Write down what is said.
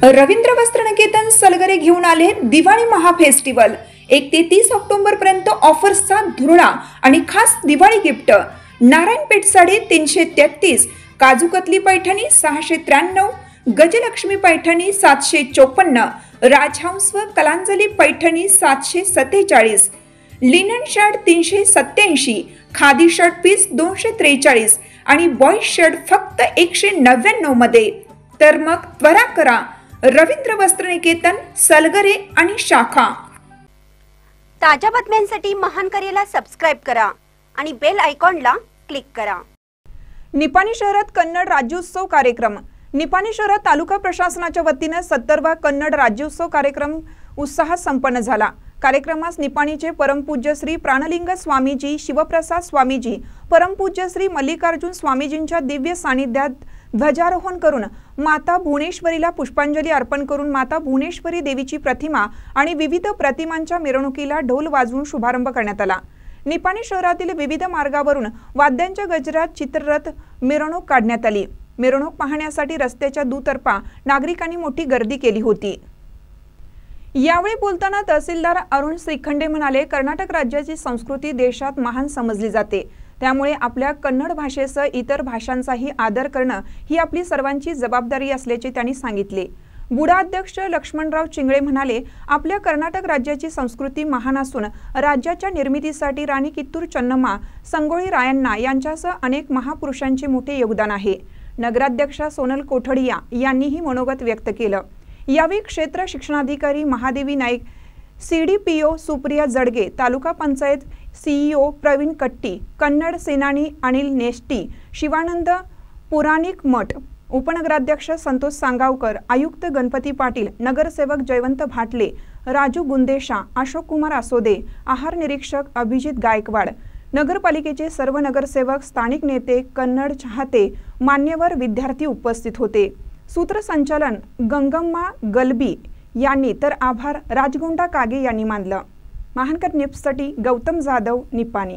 रवींद्र वस्त्रनिकेतन सलगरे घेऊन आले दिवाळी महाफेस्टिवल। 1 ते 30 ऑक्टोबर पर्यंत ऑफर्सचा धुरळा आणि खास दिवाळी गिफ्ट। नारायणपेठ साडी 333, काजूकतली पैठणी 693, गजलक्ष्मी पैठणी 754, राजहंस व Kalanjali Paithani 747, linen shirt 387, khadi shirt piece 243 आणि बॉय शर्ट फक्त 199 मध्ये। तर मग त्वरा करा, रवींद्र वस्त्रनिकेतन सलगरे आणि शाखा। ताज्या बातम्यांसाठी महान करेला सबस्क्राइब करा आणि बेल आयकॉनला क्लिक करा। निपाणी शहरात कन्नड राज्योत्सव कार्यक्रम। निपाणी शहरात तालुका प्रशासनाच्या वतीने 70वा कन्नड राज्योत्सव कार्यक्रम उत्साहात संपन्न झाला। कार्यक्रमास निपाणीचे परमपूज्य श्री प्राणलिंग स्वामीजी, शिवप्रसाद स्वामीजी, परमपूज्य श्री मल्लिकार्जुन स्वामीजींच्या दिव्य सानिध्यात ध्वजारोहण करून माता भुवनेश्वरीला पुष्पांजली अर्पण करून माता भुवनेश्वरी देवीची प्रतिमा आणि विविध प्रतिमांच्या मिरवणुकीला ढोल वाजवून शुभारंभ करण्यात आला। निपाणी शहरातील विविध मार्गावरून वाद्यांच्या गजरात चित्ररथ मिरवणूक काढण्यात आली। मिरवणूक पाहण्यासाठी रस्त्याच्या दुतर्फा नागरिकांनी मोठी गर्दी केली होती। यावेळी बोलताना तहसीलदार अरुण श्रीखंडे म्हणाले, कर्नाटक राज्याची संस्कृती देशात महान समजली जाते, त्यामुळे आपल्या कन्नड भाषेसह इतर भाषांचाही आदर करणं ही आपली सर्वांची जबाबदारी असल्याचे त्यांनी सांगितले। बुडा अध्यक्ष लक्ष्मणराव चिंगळे म्हणाले, आपल्या कर्नाटक राज्याची संस्कृती महान असून राज्याच्या निर्मितीसाठी राणी कित्तूर चन्नम्मा, संगोळी रायण्णा यांच्यासह अनेक महापुरुषांचे मोठे योगदान आहे। नगराध्यक्षा सोनल कोठडिया यांनीही मनोगत व्यक्त केलं। यावेळी क्षेत्र शिक्षणाधिकारी महादेवी नाईक, सीडीपीओ सुप्रिया जडगे, तालुका पंचायत सीईओ प्रवीण कट्टी, कन्नड सेनानी अनिल नेष्टी, शिवानंद पुराणिक मठ, उपनगराध्यक्ष संतोष सांगावकर, आयुक्त गणपती पाटील, नगरसेवक जयवंत भाटले, राजू गुंदेशा, अशोक कुमार आसोदे, आहार निरीक्षक अभिजित गायकवाड, नगरपालिकेचे सर्व नगरसेवक, स्थानिक नेते, कन्नड चाहते, मान्यवर, विद्यार्थी उपस्थित होते। सूत्रसंचालन गंगम्मा गलबी यांनी तर आभार राजगोंडा कागे यांनी मानलं। महानकर न्यूजसाठी गौतम जाधव, निपाणी।